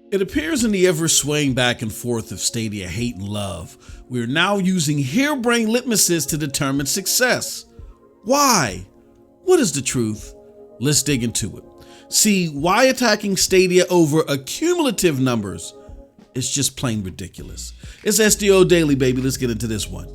It appears in the ever-swaying back and forth of Stadia hate and love, we are now using harebrained litmuses to determine success. Why? What is the truth? Let's dig into it. See, why attacking Stadia over accumulative numbers is just plain ridiculous. It's SDO Daily, baby. Let's get into this one.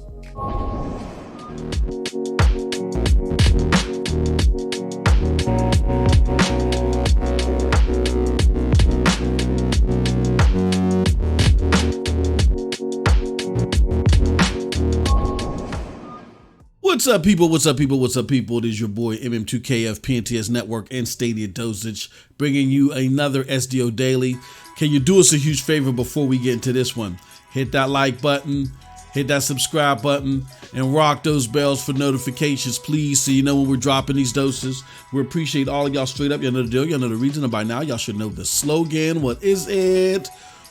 What's up, people? What's up, people? What's up, people? It is your boy MM2KF, PNTS Network, and StadiaDosage, bringing you another SDO Daily. Can you do us a huge favor before we get into this one? Hit that like button, hit that subscribe button, and rock those bells for notifications, please, so you know when we're dropping these doses. We appreciate all of y'all straight up. Y'all know the deal. Y'all know the reason, and by now y'all should know the slogan. What is it?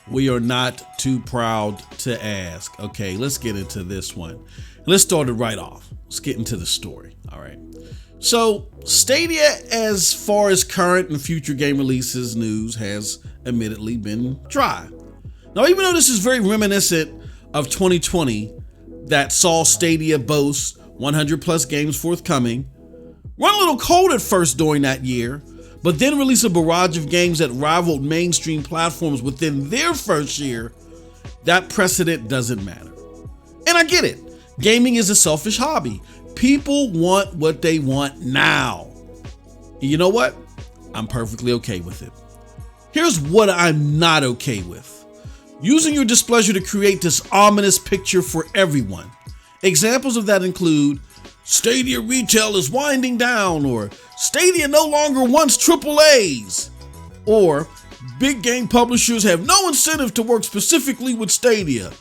We are not too proud to ask. Okay, let's get into this one. Let's start it right off. Let's get into the story. All right. So Stadia, as far as current and future game releases news, has admittedly been dry. Now, even though this is very reminiscent of 2020 that saw Stadia boast 100 plus games forthcoming, run a little cold at first during that year, but then release a barrage of games that rivaled mainstream platforms within their first year, that precedent doesn't matter. And I get it. Gaming is a selfish hobby. People want what they want now. And you know what? I'm perfectly okay with it. Here's what I'm not okay with. Using your displeasure to create this ominous picture for everyone. Examples of that include Stadia retail is winding down, or Stadia no longer wants AAAs, or big game publishers have no incentive to work specifically with Stadia.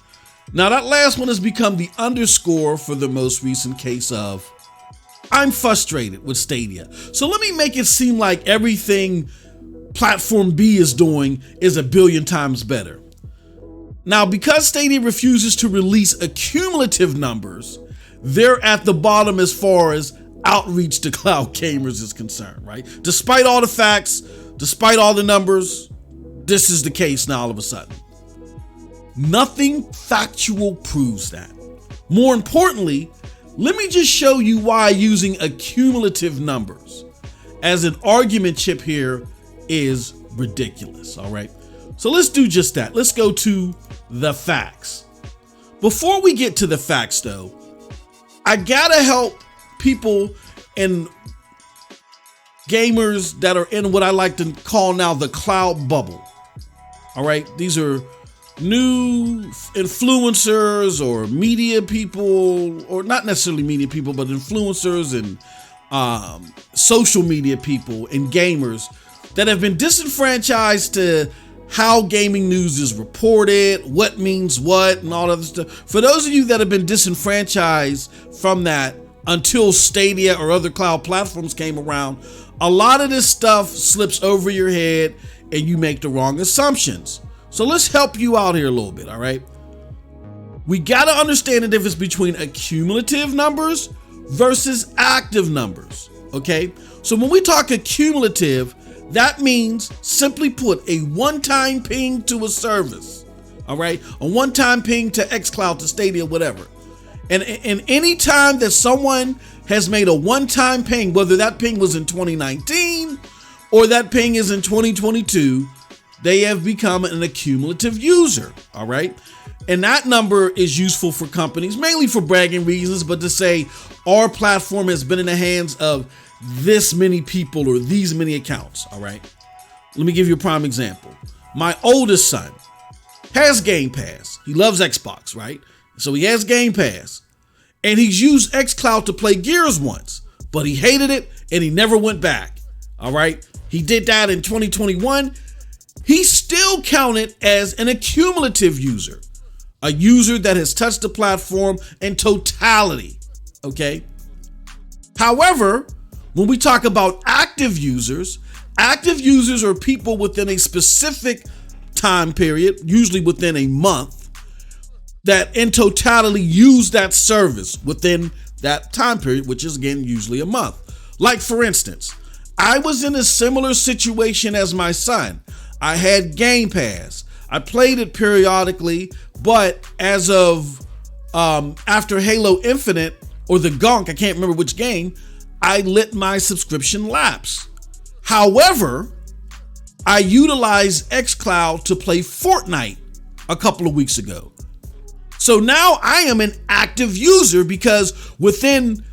Now, that last one has become the underscore for the most recent case of I'm frustrated with Stadia. So let me make it seem like everything Platform B is doing is a billion times better. Now, because Stadia refuses to release accumulative numbers, they're at the bottom as far as outreach to cloud gamers is concerned, right? Despite all the facts, despite all the numbers, this is the case now all of a sudden. Nothing factual proves that. More importantly, let me just show you why using accumulative numbers as an argument chip here is ridiculous, all right? So let's do just that. Let's go to the facts. Before we get to the facts, though, I gotta help people and gamers that are in what I like to call now the cloud bubble, all right? These are new influencers or media people, or not necessarily media people, but influencers and social media people and gamers that have been disenfranchised to how gaming news is reported, what means what, and all that other stuff. For those of you that have been disenfranchised from that until Stadia or other cloud platforms came around, a lot of this stuff slips over your head and you make the wrong assumptions. So let's help you out here a little bit, all right? We got to understand the difference between accumulative numbers versus active numbers, okay? So when we talk accumulative, that means, simply put, a one-time ping to a service, all right? A one-time ping to xCloud, to Stadia, whatever. And any time that someone has made a one-time ping, whether that ping was in 2019 or that ping is in 2022, they have become an accumulative user, all right? And that number is useful for companies, mainly for bragging reasons, but to say our platform has been in the hands of this many people or these many accounts, all right? Let me give you a prime example. My oldest son has Game Pass. He loves Xbox, right? So he has Game Pass. And he's used xCloud to play Gears once, but he hated it and he never went back, all right? He did that in 2021. He's still counted as an accumulative user, a user that has touched the platform in totality, okay? However, when we talk about active users are people within a specific time period, usually within a month, that in totality use that service within that time period, which is again usually a month. Like, for instance, I was in a similar situation as my son. I had Game Pass. I played it periodically, but as of after Halo Infinite or the Gonk, I can't remember which game, I let my subscription lapse. However, I utilized xCloud to play Fortnite a couple of weeks ago. So now I am an active user because within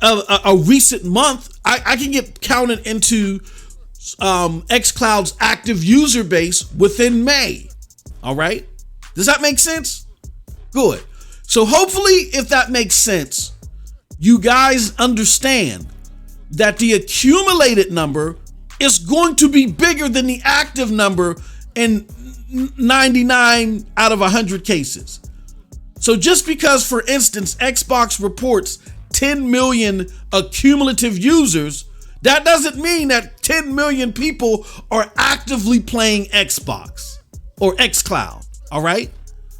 a recent month, I can get counted into xCloud's active user base within May. All right. Does that make sense? Good. So hopefully, if that makes sense, you guys understand that the accumulated number is going to be bigger than the active number in 99 out of 100 cases. So just because, for instance, Xbox reports 10 million accumulative users, that doesn't mean that 10 million people are actively playing Xbox or xCloud, all right?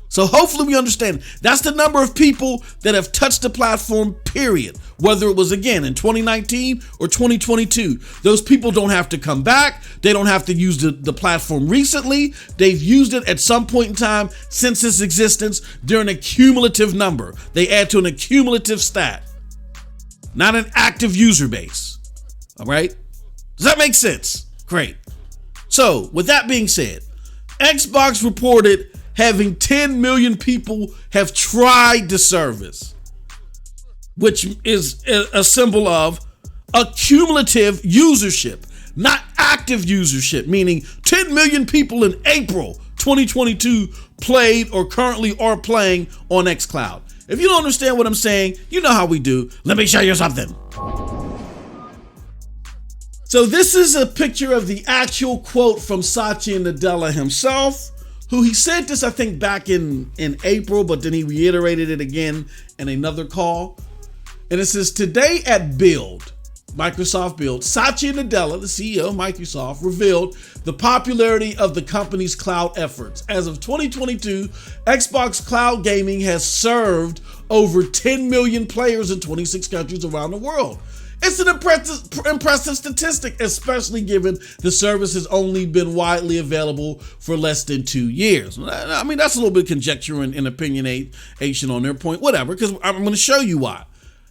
So hopefully we understand that's the number of people that have touched the platform, period. Whether it was, again, in 2019 or 2022. Those people don't have to come back. They don't have to use the platform recently. They've used it at some point in time since its existence. They're an accumulative number. They add to an accumulative stat, not an active user base. All right? Does that make sense? Great. So with that being said, Xbox reported having 10 million people have tried the service, which is a symbol of accumulative usership, not active usership, meaning 10 million people in April 2022 played or currently are playing on xCloud. If you don't understand what I'm saying, you know how we do. Let me show you something. So this is a picture of the actual quote from Satya Nadella himself, who he said this, I think, back in April, but then he reiterated it again in another call. And it says, today at Build, Microsoft Build, Satya Nadella, the CEO of Microsoft, revealed the popularity of the company's cloud efforts. As of 2022, Xbox Cloud Gaming has served over 10 million players in 26 countries around the world. It's an impressive statistic, especially given the service has only been widely available for less than 2 years. I mean, that's a little bit of conjecture and opinionation on their point, whatever, because I'm going to show you why.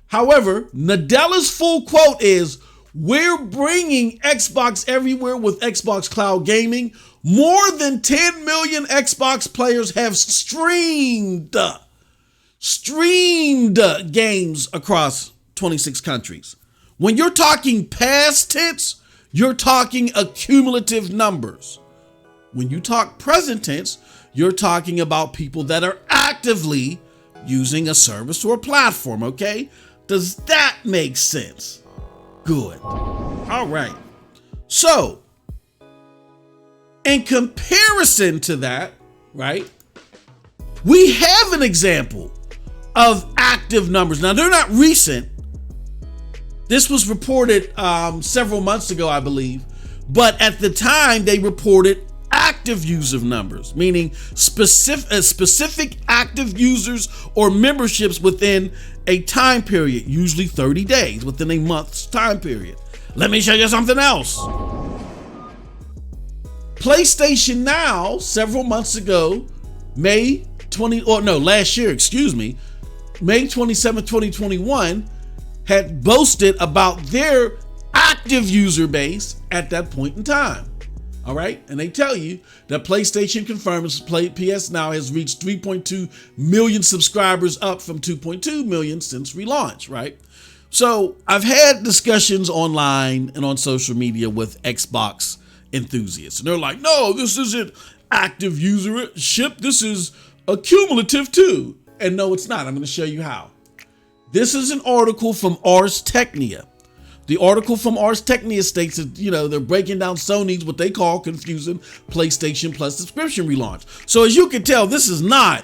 However, Nadella's full quote is, we're bringing Xbox everywhere with Xbox Cloud Gaming. More than 10 million Xbox players have streamed games across 26 countries. When you're talking past tense, you're talking accumulative numbers. When you talk present tense, you're talking about people that are actively using a service or a platform, okay? Does that make sense? Good. All right. So, in comparison to that, right, we have an example of active numbers. Now, they're not recent. This was reported several months ago, I believe. But at the time, they reported active user numbers, meaning specific active users or memberships within a time period, usually 30 days, within a month's time period. Let me show you something else. PlayStation Now, several months ago, May 27, 2021, had boasted about their active user base at that point in time. All right. And they tell you that PlayStation confirms PS Now has reached 3.2 million subscribers, up from 2.2 million since relaunch. Right. So I've had discussions online and on social media with Xbox enthusiasts, and they're like, no, this isn't active usership. This is accumulative too. And no, it's not. I'm going to show you how. This is an article from Ars Technica. The article from Ars Technica states that, they're breaking down Sony's what they call confusing PlayStation Plus subscription relaunch. So as you can tell, this is not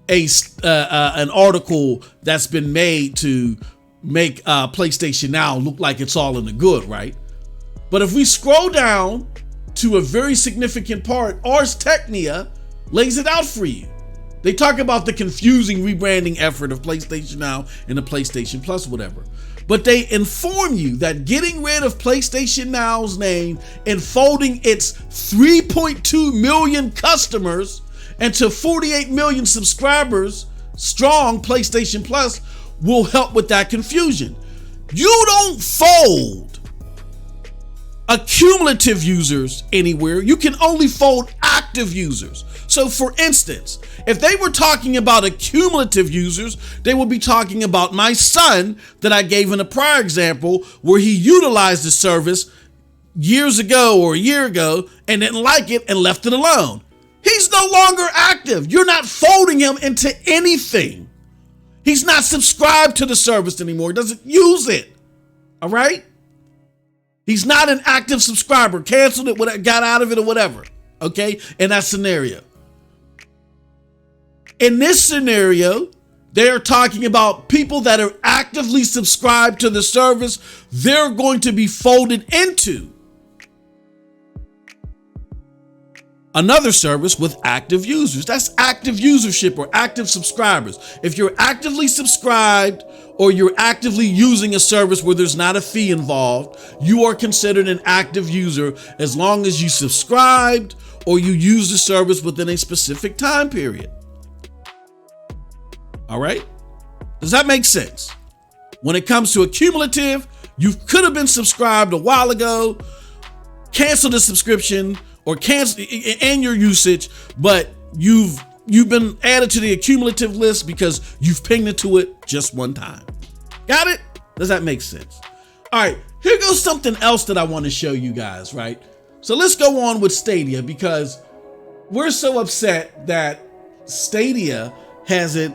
an article that's been made to make PlayStation Now look like it's all in the good, right? But if we scroll down to a very significant part, Ars Technica lays it out for you. They talk about the confusing rebranding effort of PlayStation Now and the PlayStation Plus, whatever. but they inform you that getting rid of PlayStation Now's name and folding its 3.2 million customers into 48 million subscribers strong PlayStation Plus will help with that confusion. You don't fold accumulative users anywhere. You can only fold active users. So for instance, if they were talking about accumulative users, they would be talking about my son that I gave in a prior example where he utilized the service years ago or a year ago and didn't like it and left it alone. He's no longer active. You're not folding him into anything. He's not subscribed to the service anymore. He doesn't use it. All right? He's not an active subscriber, canceled it, got out of it or whatever, okay? In that scenario. In this scenario, they're talking about people that are actively subscribed to the service. They're going to be folded into another service with active users. That's active usership or active subscribers. If you're actively subscribed or you're actively using a service where there's not a fee involved, you are considered an active user as long as you subscribed or you use the service within a specific time period. All right? Does that make sense? When it comes to accumulative, you could have been subscribed a while ago, canceled the subscription or cancel and your usage, but you've been added to the accumulative list because you've pinged into it just one time. Got it? Does that make sense? All right, here goes something else that I want to show you guys, right? So let's go on with Stadia because we're so upset that Stadia hasn't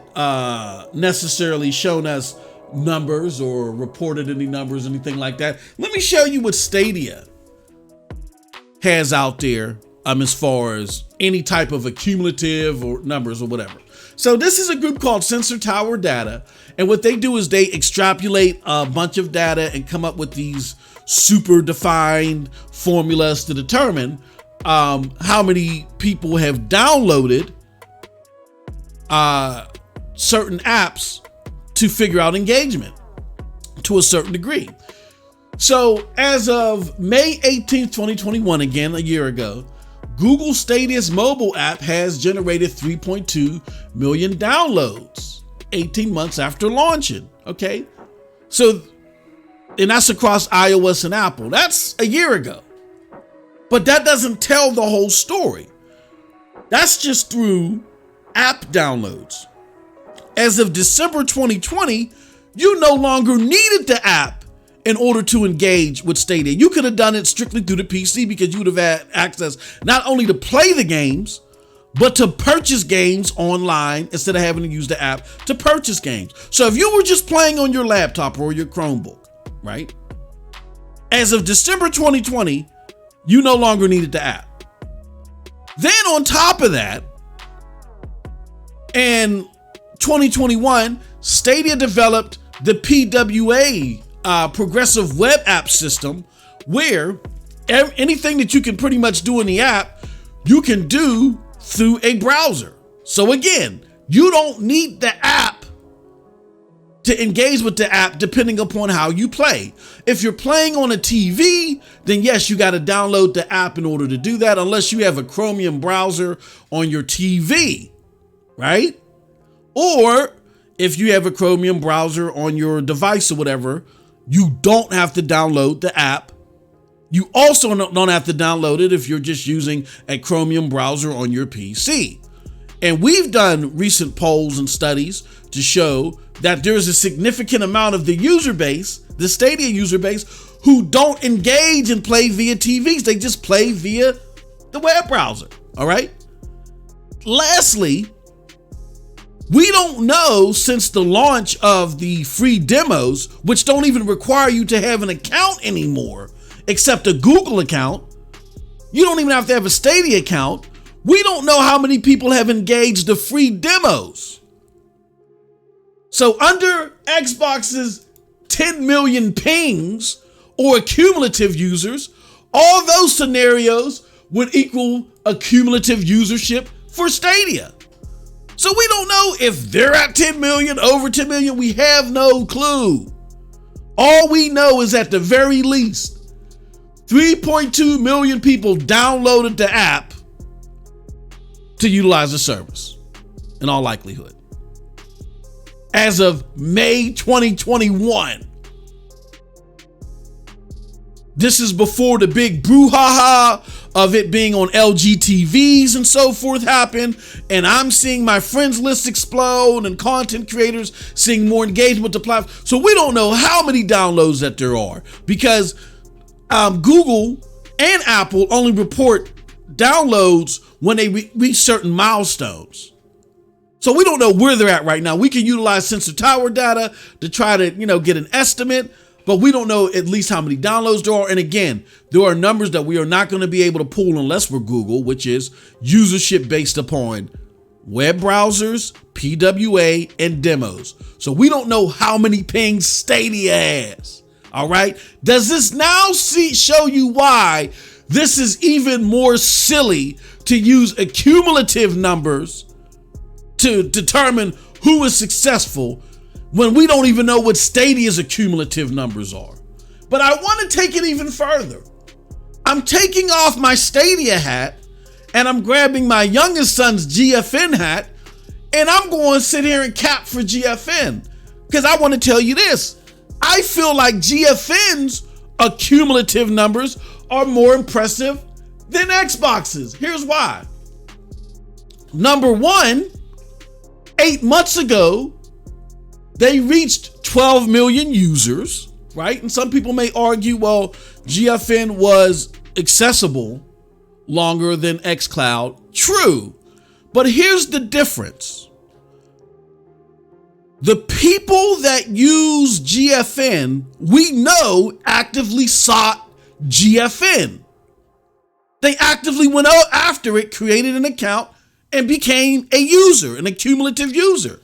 necessarily shown us numbers or reported any numbers, anything like that. Let me show you what Stadia has out there as far as any type of accumulative or numbers or whatever. So this is a group called Sensor Tower Data, and what they do is they extrapolate a bunch of data and come up with these super defined formulas to determine how many people have downloaded certain apps to figure out engagement to a certain degree. So as of May 18th, 2021, again, a year ago, Google Stadia's mobile app has generated 3.2 million downloads 18 months after launching. Okay. So, and that's across iOS and Apple. That's a year ago. But that doesn't tell the whole story. That's just through app downloads. As of December 2020, you no longer needed the app in order to engage with Stadia. You could have done it strictly through the PC because you would have had access not only to play the games, but to purchase games online instead of having to use the app to purchase games. So if you were just playing on your laptop or your Chromebook, right? As of December 2020, you no longer needed the app. Then on top of that, in 2021, Stadia developed the PWA progressive web app system, where anything that you can pretty much do in the app, you can do through a browser. So again, you don't need the app to engage with the app depending upon how you play. If you're playing on a TV, then yes, you got to download the app in order to do that, unless you have a Chromium browser on your TV, right? Or if you have a Chromium browser on your device or whatever, you don't have to download the app. You also don't have to download it if you're just using a Chromium browser on your PC. And we've done recent polls and studies to show that there's a significant amount of the user base, the Stadia user base, who don't engage and play via TVs. They just play via the web browser. All right. Lastly, we don't know, since the launch of the free demos, which don't even require you to have an account anymore, except a Google account. You don't even have to have a Stadia account. We don't know how many people have engaged the free demos. So under Xbox's 10 million pings or accumulative users, all those scenarios would equal accumulative usership for Stadia. So we don't know if they're at 10 million, over 10 million. We have no clue. All we know is at the very least, 3.2 million people downloaded the app to utilize the service, in all likelihood. As of May 2021. This is before the big brouhaha of it being on LG TVs and so forth happened. And I'm seeing my friends list explode and content creators seeing more engagement with the platform. So we don't know how many downloads that there are, because Google and Apple only report downloads when they reach certain milestones. So we don't know where they're at right now. We can utilize sensor tower data to try to, get an estimate, but we don't know at least how many downloads there are. And again, there are numbers that we are not going to be able to pull unless we're Google, which is usership based upon web browsers, PWA, and demos. So we don't know how many pings Stadia has. All right. Does this now show you why this is even more silly to use accumulative numbers to determine who is successful when we don't even know what Stadia's accumulative numbers are? But I want to take it even further. I'm taking off my Stadia hat and I'm grabbing my youngest son's GFN hat, and I'm going to sit here and cap for GFN, because I want to tell you this. I feel like GFN's accumulative numbers are more impressive than Xbox's. Here's why. Number one, 8 months ago, they reached 12 million users, right? And some people may argue, well, GFN was accessible longer than xCloud. True. But here's the difference. The people that use GFN, we know, actively sought GFN. They actively went out after it, created an account, and became a user, an accumulative user.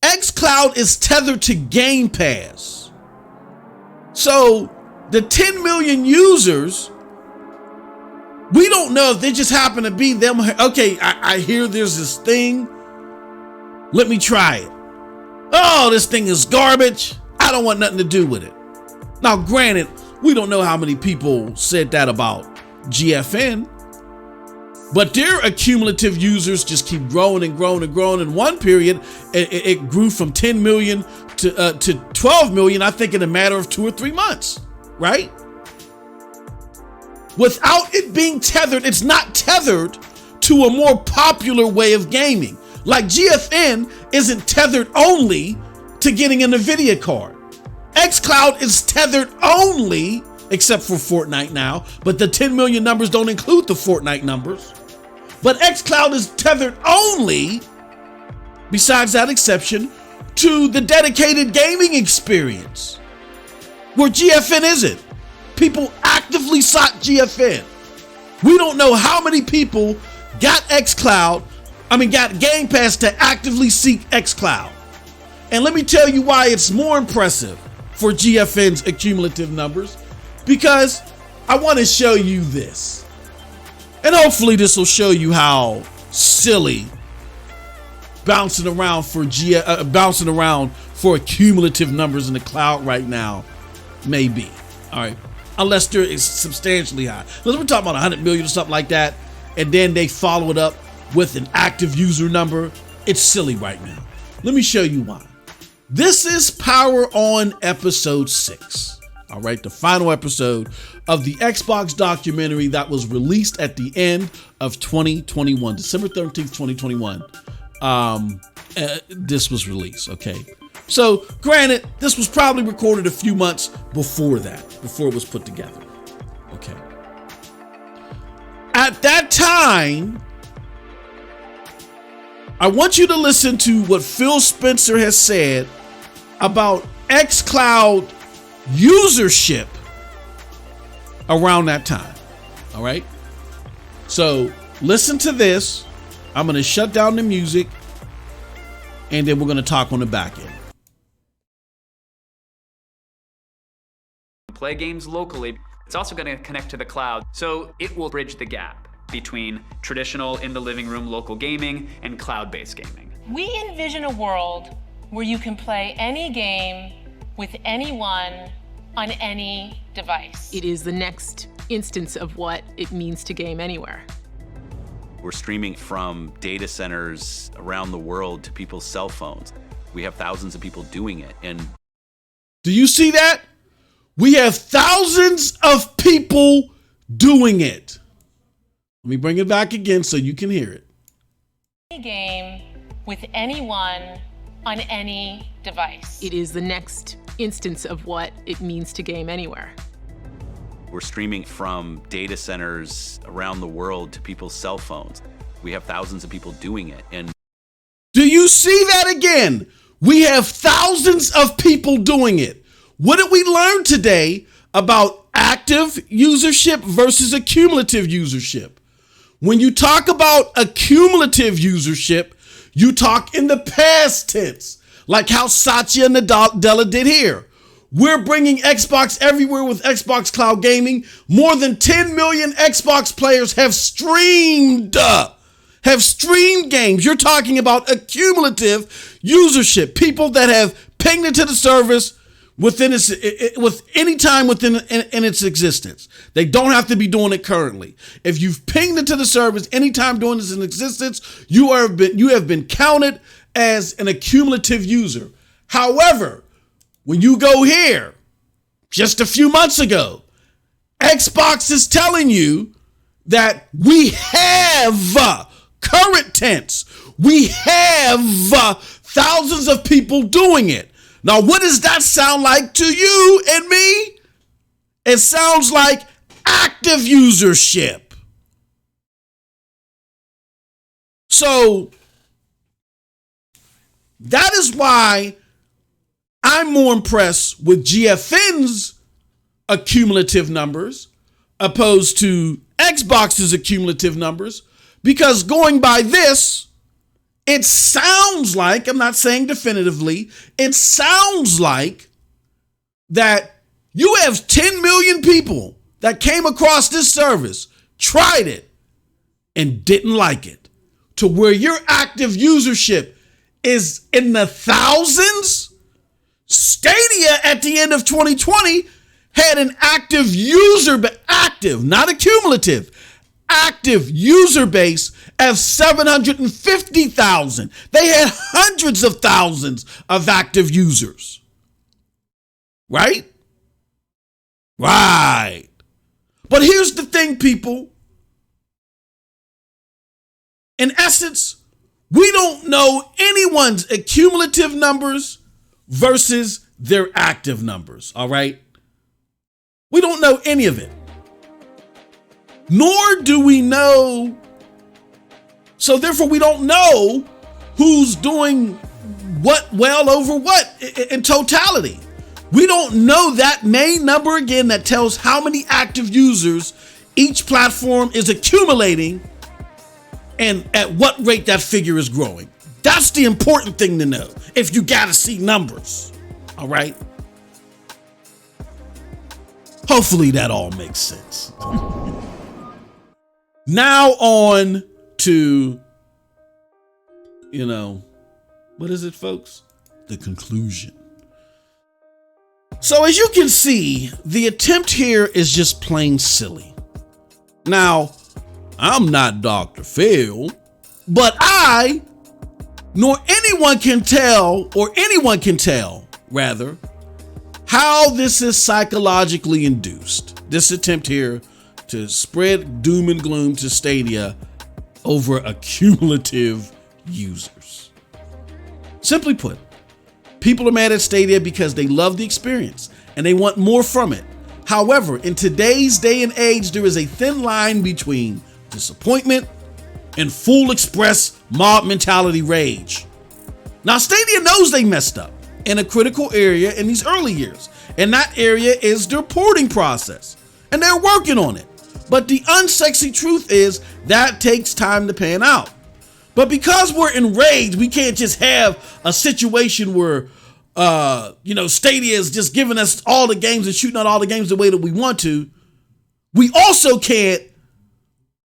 xCloud is tethered to Game Pass. So the 10 million users, we don't know if they just happen to be them. Okay, I hear there's this thing. Let me try it. Oh, this thing is garbage. I don't want nothing to do with it. Now, granted, we don't know how many people said that about GFN, but their accumulative users just keep growing and growing and growing. In one period, it grew from 10 million to 12 million, I think, in a matter of 2 or 3 months, right? Without it being tethered, it's not tethered to a more popular way of gaming. Like GFN isn't tethered only to getting an NVIDIA card. xCloud is tethered only, except for Fortnite now, but the 10 million numbers don't include the Fortnite numbers. But xCloud is tethered only, besides that exception, to the dedicated gaming experience, where GFN isn't. People actively sought GFN. We don't know how many people got got Game Pass to actively seek xCloud. And let me tell you why it's more impressive for GFN's accumulative numbers, because I want to show you this. And hopefully this will show you how silly bouncing around for accumulative numbers in the cloud right now may be. All right. Unless they're substantially high. Unless we're talking about 100 million or something like that, and then they follow it up with an active user number. It's silly right now. Let me show you why. This is Power On episode 6. All right, the final episode of the Xbox documentary that was released at the end of 2021, December 13th, 2021. This was released, okay? So, granted, this was probably recorded a few months before that, before it was put together, okay? At that time, I want you to listen to what Phil Spencer has said about xCloud usership around that time. All right. So listen to this. I'm going to shut down the music, and then we're going to talk on the back end. Play games locally. It's also going to connect to the cloud, so it will bridge the gap between traditional in the living room local gaming and cloud-based gaming. We envision a world where you can play any game with anyone on any device. It is the next instance of what it means to game anywhere. We're streaming from data centers around the world to people's cell phones. We have thousands of people doing it. And do you see that? We have thousands of people doing it. Let me bring it back again so you can hear it. Game with anyone on any device. It is the next instance of what it means to game anywhere. we're streaming from data centers around the world to people's cell phones. We have thousands of people doing it. And do you see that again? We have thousands of people doing it. What did we learn today about active usership versus accumulative usership? When you talk about accumulative usership, you talk in the past tense, like how Satya and Nadella did here. We're bringing Xbox everywhere with Xbox Cloud Gaming. More than 10 million Xbox players have streamed games. You're talking about accumulative usership, people that have pinged into the service within any time within its existence. They don't have to be doing it currently. If you've pinged into the service anytime during its existence, you have been counted as an accumulative user. However, when you go here, just a few months ago, Xbox is telling you that we have current tense. We have thousands of people doing it. Now, what does that sound like to you and me? It sounds like active usership. So that is why I'm more impressed with GFN's accumulative numbers opposed to Xbox's accumulative numbers, because going by this, it sounds like, I'm not saying definitively, it sounds like that you have 10 million people that came across this service, tried it, and didn't like it, to where your active usership is in the thousands. Stadia at the end of 2020 had an active user, but active, not accumulative, active user base of 750,000. They had hundreds of thousands of active users. Right? Right. But here's the thing, people. In essence, we don't know anyone's accumulative numbers versus their active numbers, all right? We don't know any of it. Nor do we know, so therefore we don't know who's doing what well over what in totality. We don't know that main number again that tells how many active users each platform is accumulating and at what rate that figure is growing. That's the important thing to know if you gotta see numbers, all right? Hopefully that all makes sense. Now on to, what is it, folks? The conclusion. So as you can see, the attempt here is just plain silly. Now, I'm not Dr. Phil, but nor anyone can tell, how this is psychologically induced. This attempt here to spread doom and gloom to Stadia over accumulative users. Simply put, people are mad at Stadia because they love the experience and they want more from it. However, in today's day and age, there is a thin line between disappointment and full express mob mentality rage. Now, Stadia knows they messed up in a critical area in these early years, and that area is their porting process, and they're working on it. But the unsexy truth is that takes time to pan out. But because we're enraged, we can't just have a situation where Stadia is just giving us all the games and shooting out all the games the way that we want to. We also can't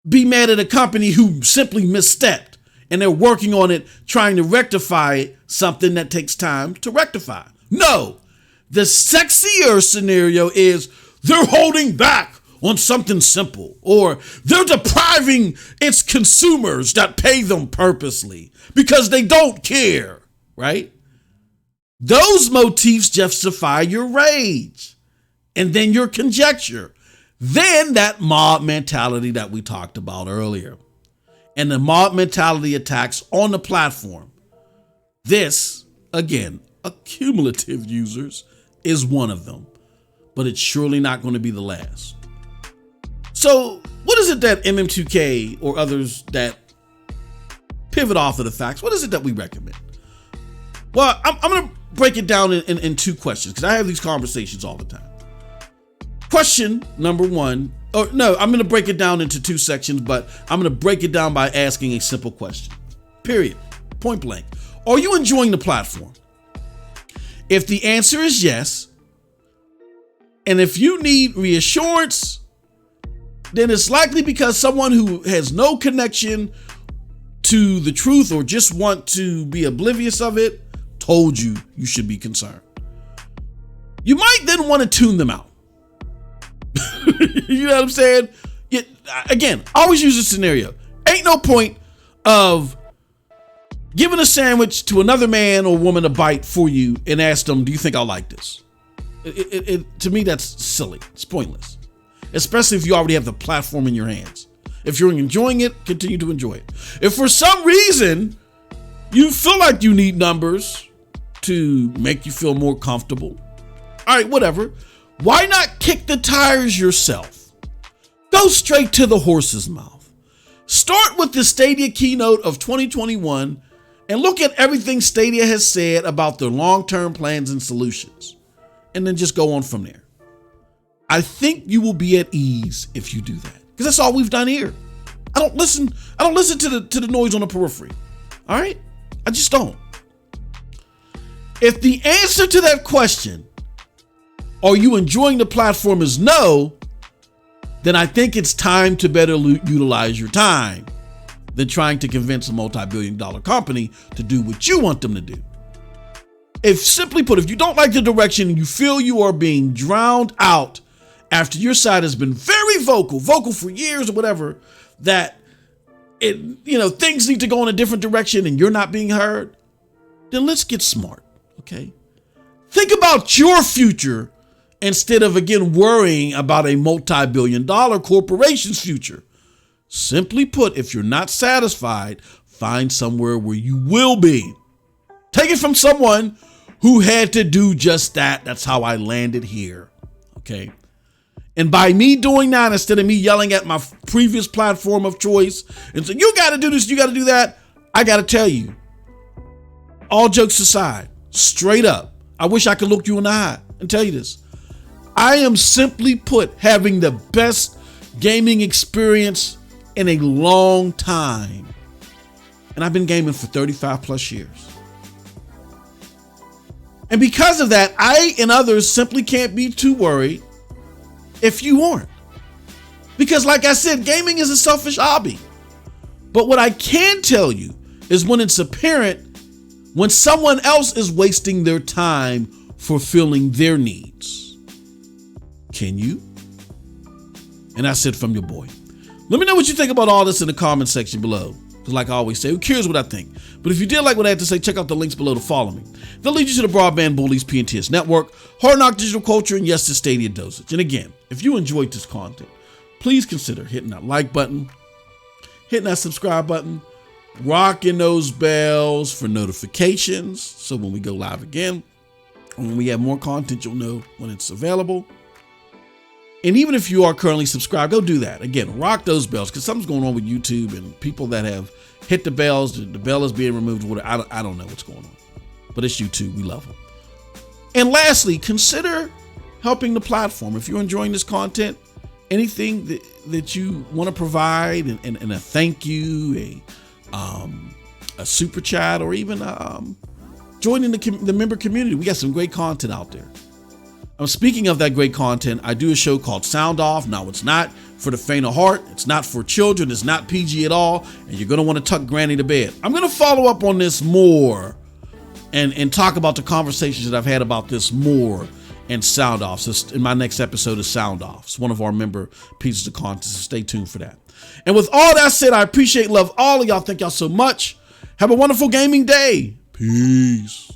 be mad at a company who simply misstepped and they're working on it, trying to rectify something that takes time to rectify. No, The sexier scenario is they're holding back on something simple, or they're depriving its consumers that pay them purposely because they don't care, right? Those motifs justify your rage and then your conjecture. Then that mob mentality that we talked about earlier, and the mob mentality attacks on the platform. This, again, accumulative users is one of them, but it's surely not going to be the last. So what is it that MM2K or others that pivot off of the facts, what is it that we recommend? Well, I'm going to break it down in two questions because I have these conversations all the time. Question number one, or no, I'm going to break it down into two sections, but I'm going to break it down by asking a simple question. Period. Point blank. Are you enjoying the platform? If the answer is yes, and if you need reassurance, then it's likely because someone who has no connection to the truth or just want to be oblivious of it told you you should be concerned. You might then want to tune them out. You know what I'm saying? Again, always use this scenario. Ain't no point of giving a sandwich to another man or woman to bite for you and ask them, do you think I'll like this? To me, that's silly. It's pointless. Especially if you already have the platform in your hands. If you're enjoying it, continue to enjoy it. If for some reason you feel like you need numbers to make you feel more comfortable, all right, whatever. Why not kick the tires yourself? Go straight to the horse's mouth. Start with the Stadia keynote of 2021 and look at everything Stadia has said about their long-term plans and solutions. And then just go on from there. I think you will be at ease if you do that. Because that's all we've done here. I don't listen to the noise on the periphery. All right? I just don't. If the answer to that question, are you enjoying the platform, is no, then I think it's time to better utilize your time than trying to convince a multi-billion-dollar company to do what you want them to do. If simply put, if you don't like the direction and you feel you are being drowned out after your side has been very vocal for years or whatever, that things need to go in a different direction and you're not being heard, then let's get smart, okay? Think about your future instead of, again, worrying about a multi-billion-dollar corporation's future. Simply put, if you're not satisfied, find somewhere where you will be. Take it from someone who had to do just that. That's how I landed here, okay? And by me doing that, instead of me yelling at my previous platform of choice and saying, you got to do this, you got to do that, I got to tell you, all jokes aside, straight up, I wish I could look you in the eye and tell you this. I am, simply put, having the best gaming experience in a long time. And I've been gaming for 35 plus years. And because of that, I and others simply can't be too worried if you aren't. Because like I said, gaming is a selfish hobby. But what I can tell you is when it's apparent when someone else is wasting their time fulfilling their needs. Can you? And that's it from your boy. Let me know what you think about all this in the comment section below. Because like I always say, who cares what I think? But if you did like what I had to say, check out the links below to follow me. They'll lead you to the Broadband Bullies PNTS Network, Hard Knock Digital Culture, and yes, the StadiaDosage. And again, if you enjoyed this content, please consider hitting that like button, hitting that subscribe button, rocking those bells for notifications. So when we go live again, and when we have more content, you'll know when it's available. And even if you are currently subscribed, go do that. Again, rock those bells because something's going on with YouTube and people that have hit the bells, the bell is being removed. Whatever. I don't know what's going on, but it's YouTube. We love them. And lastly, consider helping the platform. If you're enjoying this content, anything that you want to provide and a thank you, a super chat, or even joining the member community. We got some great content out there. Speaking of that great content, I do a show called Sound Off. Now, it's not for the faint of heart. It's not for children. It's not PG at all. And you're going to want to tuck Granny to bed. I'm going to follow up on this more and talk about the conversations that I've had about this more in Sound Offs. This, in my next episode is Sound Offs, one of our member pieces of content, so stay tuned for that. And with all that said, I appreciate, love all of y'all. Thank y'all so much. Have a wonderful gaming day. Peace.